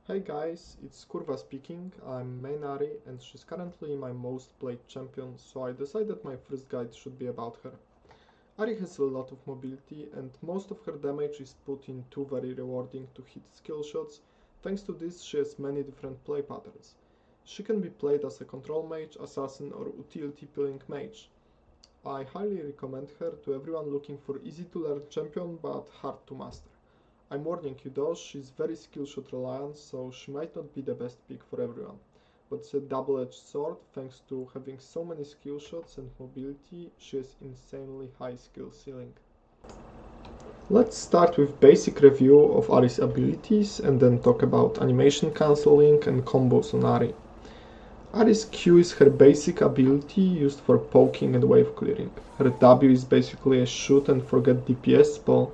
Hey guys, it's Kurva speaking. I'm main Ari and she's currently my most played champion, so I decided my first guide should be about her. Ari has a lot of mobility and most of her damage is put into very rewarding to hit skill shots. Thanks to this she has many different play patterns. She can be played as a control mage, assassin or utility peeling mage. I highly recommend her to everyone looking for easy to learn champion but hard to master. I'm warning you though, she's very skill shot reliant, so she might not be the best pick for everyone. But it's a double-edged sword, thanks to having so many skill shots and mobility, she has insanely high skill ceiling. Let's start with basic review of Ari's abilities and then talk about animation cancelling and combos on Ari. Ari's Q is her basic ability used for poking and wave clearing. Her W is basically a shoot and forget DPS spell.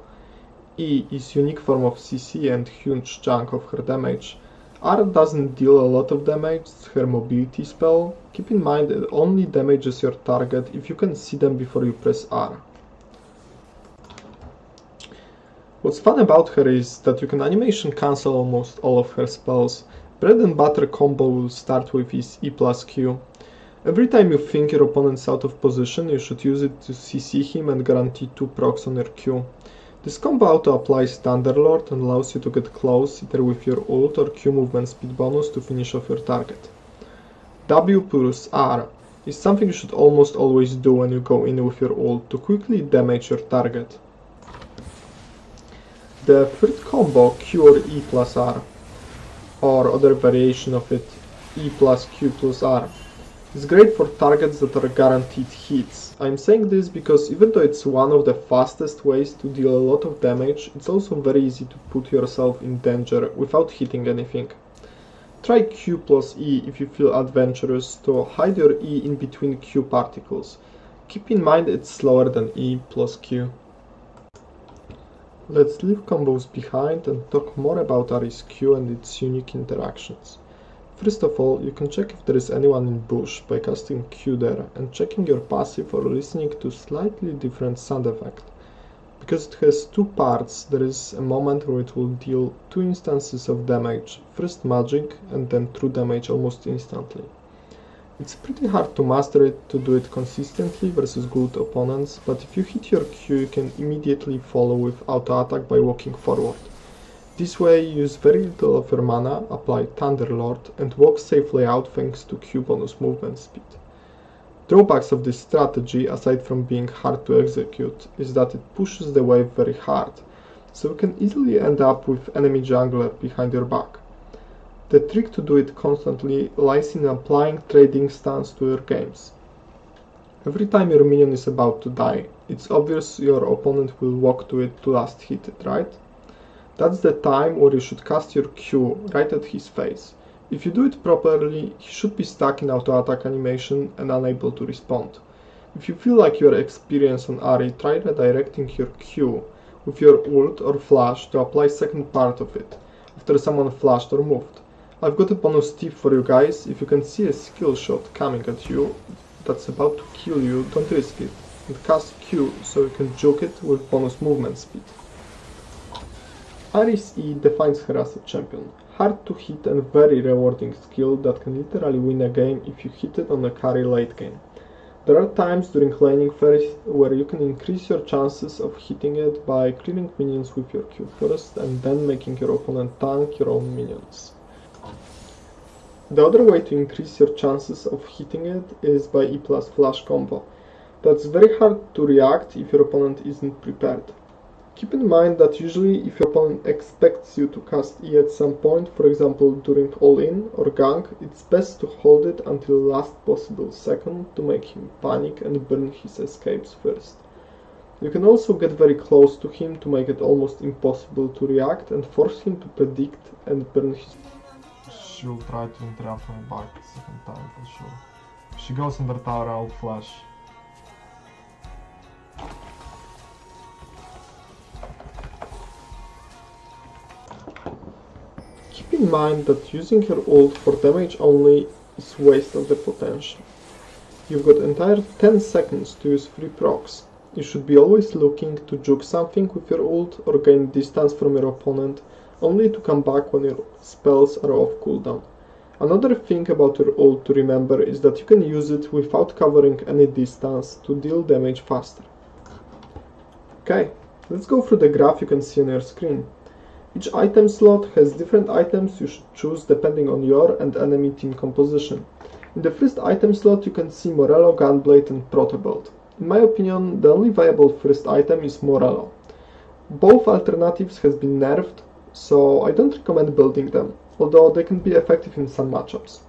E is unique form of CC and huge chunk of her damage. R doesn't deal a lot of damage, it's her mobility spell. Keep in mind it only damages your target if you can see them before you press R. What's fun about her is that you can animation cancel almost all of her spells. Bread and butter combo will start with is E plus Q. Every time you think your opponent's out of position, you should use it to CC him and guarantee 2 procs on your Q. This combo auto applies Thunderlord and allows you to get close either with your ult or Q movement speed bonus to finish off your target. W plus R is something you should almost always do when you go in with your ult to quickly damage your target. The third combo, Q or E plus R, or other variation of it, E plus Q plus R, is great for targets that are guaranteed hits. I'm saying this because even though it's one of the fastest ways to deal a lot of damage, it's also very easy to put yourself in danger without hitting anything. Try Q plus E if you feel adventurous to hide your E in between Q particles. Keep in mind it's slower than E plus Q. Let's leave combos behind and talk more about Ari's Q and its unique interactions. First of all, you can check if there is anyone in bush by casting Q there and checking your passive or listening to slightly different sound effect. Because it has two parts, there is a moment where it will deal 2 instances of damage, first magic and then true damage almost instantly. It's pretty hard to master it to do it consistently versus good opponents, but if you hit your Q you can immediately follow with auto attack by walking forward. This way you use very little of your mana, apply Thunderlord, and walk safely out thanks to Q bonus movement speed. Drawbacks of this strategy, aside from being hard to execute, is that it pushes the wave very hard, so you can easily end up with enemy jungler behind your back. The trick to do it constantly lies in applying trading stance to your games. Every time your minion is about to die, it's obvious your opponent will walk to it to last hit it, right? That's the time where you should cast your Q right at his face. If you do it properly, he should be stuck in auto attack animation and unable to respond. If you feel like you are experienced on Ari, try redirecting your Q with your ult or flash to apply second part of it, after someone flashed or moved. I've got a bonus tip for you guys: if you can see a skill shot coming at you that's about to kill you, don't risk it, and cast Q so you can juke it with bonus movement speed. Ari's E defines her as a champion. Hard to hit and very rewarding skill that can literally win a game if you hit it on a carry late game. There are times during laning phase where you can increase your chances of hitting it by clearing minions with your Q first and then making your opponent tank your own minions. The other way to increase your chances of hitting it is by E plus flash combo. That's very hard to react if your opponent isn't prepared. Keep in mind that usually if your opponent expects you to cast E at some point, for example during all-in or gank, it's best to hold it until last possible second to make him panic and burn his escapes first. You can also get very close to him to make it almost impossible to react and force him to predict and burn his... She'll try to interrupt my back the second time for sure. If she goes under tower, I'll flash. Keep in mind that using your ult for damage only is waste of the potential. You've got entire 10 seconds to use 3 procs. You should be always looking to juke something with your ult or gain distance from your opponent only to come back when your spells are off cooldown. Another thing about your ult to remember is that you can use it without covering any distance to deal damage faster. Okay, let's go through the graph you can see on your screen. Each item slot has different items you should choose depending on your and enemy team composition. In the first item slot you can see Morello, Gunblade and Protobelt. In my opinion, the only viable first item is Morello. Both alternatives has been nerfed, so I don't recommend building them, although they can be effective in some matchups.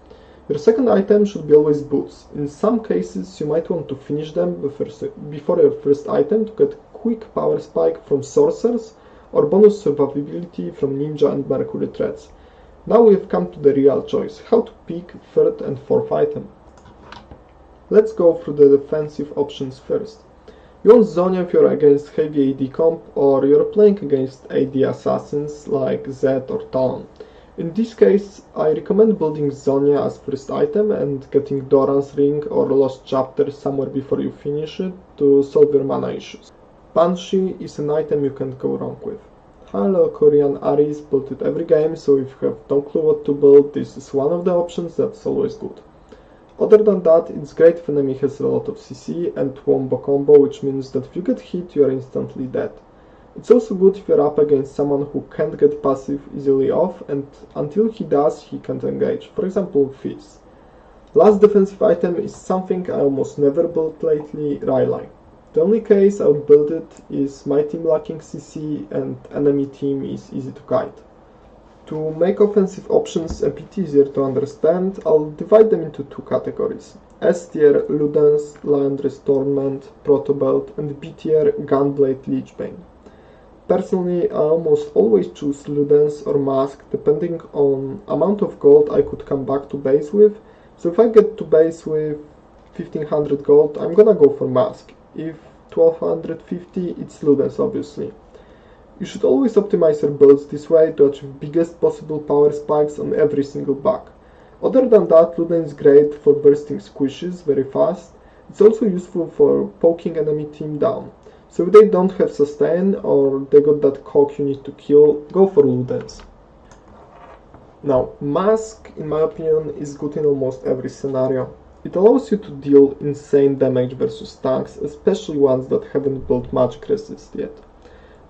Your second item should be always boots. In some cases you might want to finish them before your first item to get quick power spike from sorcerers or bonus survivability from ninja and mercury threads. Now we have come to the real choice, how to pick third and fourth item. Let's go through the defensive options first. You want Zhonya if you're against heavy AD comp or you're playing against AD assassins like Zed or Talon. In this case, I recommend building Zhonya as first item and getting Doran's Ring or Lost Chapter somewhere before you finish it to solve your mana issues. Banshee is an item you can't go wrong with. Hello Korean Aries built it every game, so if you have no clue what to build, this is one of the options that's always good. Other than that, it's great if enemy has a lot of CC and wombo combo, which means that if you get hit, you are instantly dead. It's also good if you're up against someone who can't get passive easily off, and until he does, he can't engage, for example Fizz. Last defensive item is something I almost never built lately, Rylai. The only case I would build it is my team lacking CC and enemy team is easy to guide. To make offensive options a bit easier to understand, I'll divide them into two categories. S tier Ludens, Liandry's Torment, Protobelt, and B tier Gunblade, Lichbane. Personally, I almost always choose Ludens or Mask depending on amount of gold I could come back to base with, so if I get to base with 1500 gold, I'm gonna go for Mask. If 1250, it's Ludens obviously. You should always optimize your builds this way to achieve biggest possible power spikes on every single buck. Other than that, Ludens is great for bursting squishes very fast. It's also useful for poking enemy team down. So if they don't have sustain or they got that cock you need to kill, go for Ludens. Now, Mask, in my opinion, is good in almost every scenario. It allows you to deal insane damage versus tanks, especially ones that haven't built magic resist yet.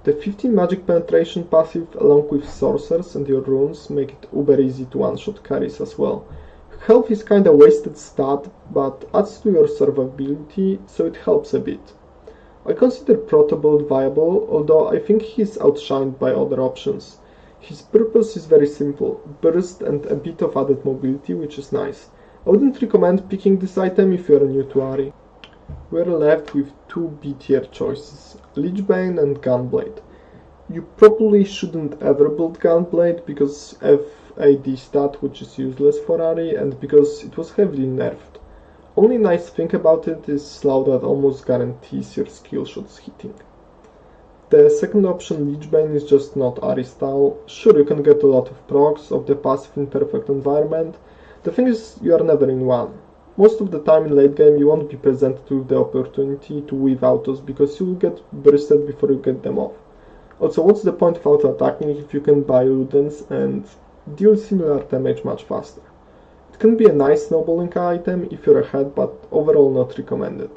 The 15 magic penetration passive along with sorcerers and your runes make it uber easy to one-shot carries as well. Health is kinda wasted stat, but adds to your survivability, so it helps a bit. I consider Protobelt viable, although I think he's outshined by other options. His purpose is very simple, burst and a bit of added mobility, which is nice. I wouldn't recommend picking this item if you're new to Ahri. We're left with two B tier choices, Lichbane and Gunblade. You probably shouldn't ever build Gunblade because of AD stat, which is useless for Ahri, and because it was heavily nerfed. Only nice thing about it is slow that almost guarantees your skill shots hitting. The second option, Lichbane, is just not Ahri style. Sure, you can get a lot of procs of the passive in perfect environment. The thing is, you are never in one. Most of the time in late game you won't be presented with the opportunity to weave autos because you will get bursted before you get them off. Also, what's the point of auto attacking if you can buy Ludens and deal similar damage much faster? It can be a nice snowballing item if you're ahead, but overall not recommended.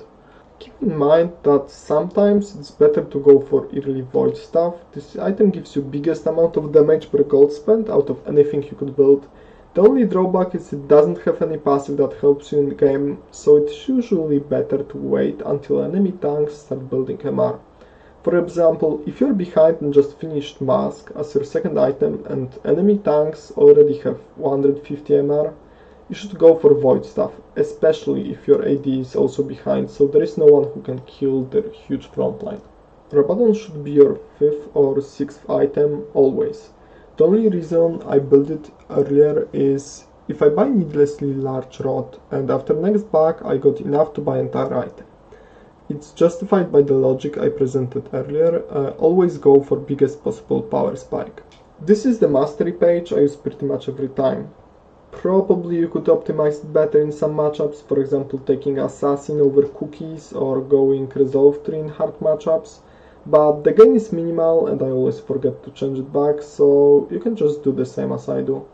Keep in mind that sometimes it's better to go for early void stuff. This item gives you biggest amount of damage per gold spent out of anything you could build. The only drawback is it doesn't have any passive that helps you in the game, so it's usually better to wait until enemy tanks start building MR. For example, if you're behind and just finished Mask as your second item and enemy tanks already have 150 MR, you should go for void stuff, especially if your AD is also behind, so there is no one who can kill their huge frontline. Rabadon should be your 5th or 6th item always. The only reason I built it earlier is if I buy needlessly large rod and after next buck I got enough to buy entire item. It's justified by the logic I presented earlier, always go for biggest possible power spike. This is the mastery page I use pretty much every time. Probably you could optimize it better in some matchups, for example taking assassin over cookies or going resolve tree in hard matchups. But the gain is minimal and I always forget to change it back, so you can just do the same as I do.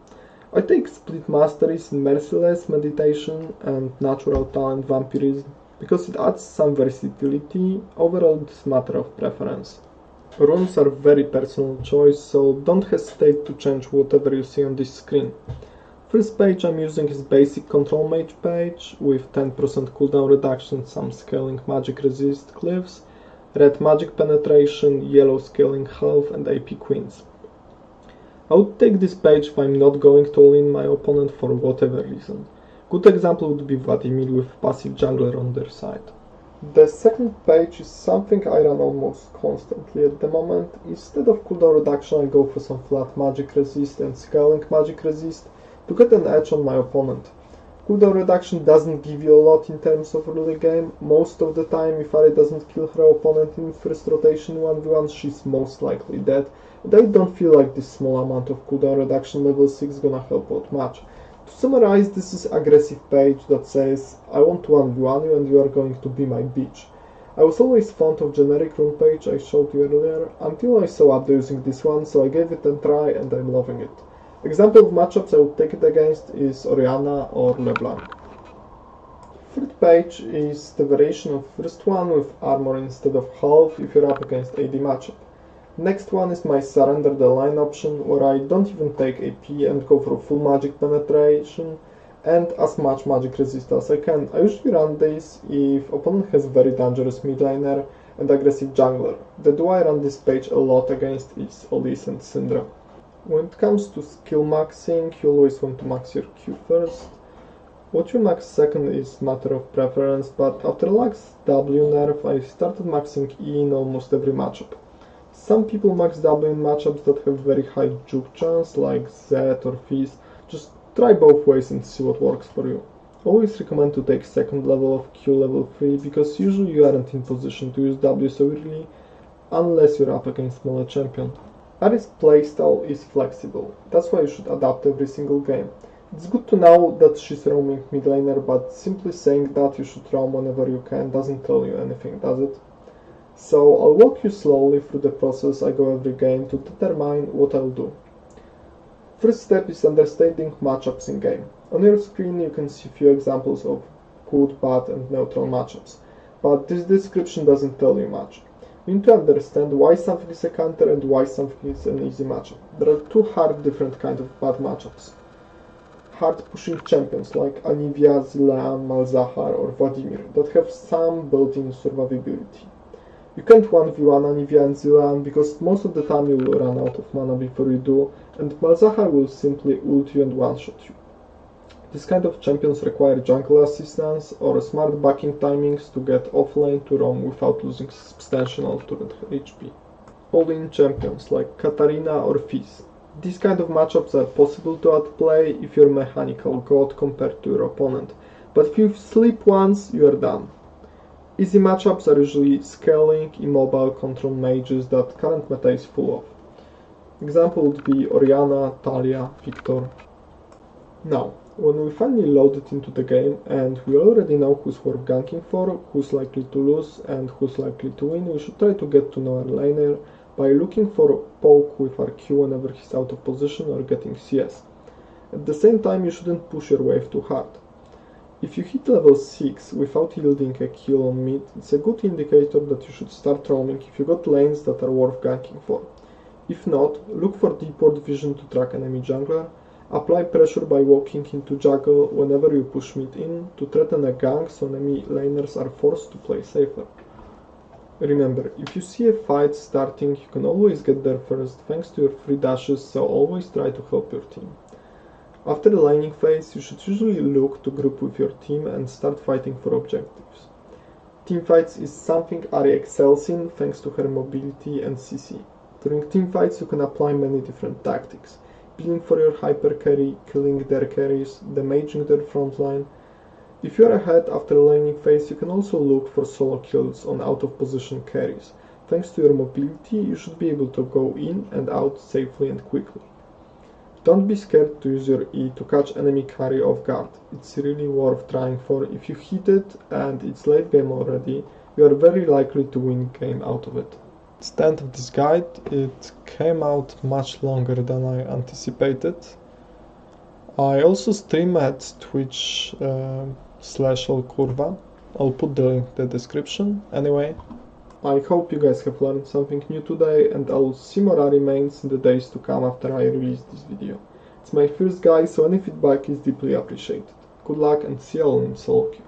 I take Split Masteries in Merciless, Meditation and Natural Talent Vampirism because it adds some versatility. Overall it's a matter of preference. Runes are very personal choice, so don't hesitate to change whatever you see on this screen. First page I'm using is basic control mage page with 10% cooldown reduction, some scaling magic resist glyphs, red magic penetration, yellow scaling health and AP queens. I would take this page if I'm not going to all-in my opponent for whatever reason. Good example would be Vladimir with passive jungler on their side. The second page is something I run almost constantly at the moment. Instead of cooldown reduction I go for some flat magic resist and scaling magic resist to get an edge on my opponent. Cooldown reduction doesn't give you a lot in terms of early game. Most of the time, if Ahri doesn't kill her opponent in first rotation 1v1, she's most likely dead. And I don't feel like this small amount of cooldown reduction level 6 gonna help out much. To summarize, this is aggressive page that says, I want to 1v1 you and you are going to be my bitch. I was always fond of generic rune page I showed you earlier, until I saw Abdo using this one, so I gave it a try and I'm loving it. Example of matchups I would take it against is Orianna or LeBlanc. Third page is the variation of first one with armor instead of health if you're up against AD matchup. Next one is my surrender the line option where I don't even take AP and go for full magic penetration and as much magic resist as I can. I usually run this if opponent has very dangerous mid laner and aggressive jungler. The duo I run this page a lot against is Elise and Syndra. When it comes to skill maxing, you always want to max your Q first. What you max second is matter of preference, but after Lux W nerf I started maxing E in almost every matchup. Some people max W in matchups that have very high juke chance like Zed or Fizz. Just try both ways and see what works for you. Always recommend to take second level of Q level 3 because usually you aren't in position to use W so early unless you're up against smaller champion. Ahri's playstyle is flexible, that's why you should adapt every single game. It's good to know that she's roaming mid laner, but simply saying that you should roam whenever you can doesn't tell you anything, does it? So I'll walk you slowly through the process I go every game to determine what I'll do. First step is understanding matchups in game. On your screen you can see few examples of good, bad and neutral matchups, but this description doesn't tell you much. You need to understand why something is a counter and why something is an easy matchup. There are two hard different kinds of bad matchups. Hard pushing champions like Anivia, Zilean, Malzahar or Vladimir that have some built-in survivability. You can't 1v1 Anivia and Zilean because most of the time you will run out of mana before you do, and Malzahar will simply ult you and one-shot you. This kind of champions require jungle assistance or smart backing timings to get offlane to roam without losing substantial turret HP. All-in champions like Katarina or Fizz. These kind of matchups are possible to outplay if you're mechanical god compared to your opponent, but if you sleep once, you are done. Easy matchups are usually scaling, immobile control mages that current meta is full of. Example would be Orianna, Talia, Victor. Now, when we finally load it into the game and we already know who's worth ganking for, who's likely to lose and who's likely to win, we should try to get to know our laner by looking for a poke with our Q whenever he's out of position or getting CS. At the same time, you shouldn't push your wave too hard. If you hit level 6 without yielding a kill on mid, it's a good indicator that you should start roaming if you got lanes that are worth ganking for. If not, look for deepward vision to track enemy jungler. Apply pressure by walking into jungle whenever you push mid in to threaten a gank so enemy laners are forced to play safer. Remember, if you see a fight starting, you can always get there first thanks to your free dashes, so always try to help your team. After the laning phase, you should usually look to group with your team and start fighting for objectives. Teamfights is something Ahri excels in thanks to her mobility and CC. During teamfights you can apply many different tactics. Peeling for your hyper carry, killing their carries, damaging their frontline. If you are ahead after the laning phase, you can also look for solo kills on out of position carries. Thanks to your mobility, you should be able to go in and out safely and quickly. Don't be scared to use your E to catch enemy carry off guard. It's really worth trying for. If you hit it and it's late game already, you are very likely to win game out of it. It's the end of this guide. It came out much longer than I anticipated. I also stream at Twitch /allkurva. I'll put the link in the description. Anyway, I hope you guys have learned something new today, and I'll see more animains in the days to come after I release this video. It's my first guide, so any feedback is deeply appreciated. Good luck and see you all in solo queue.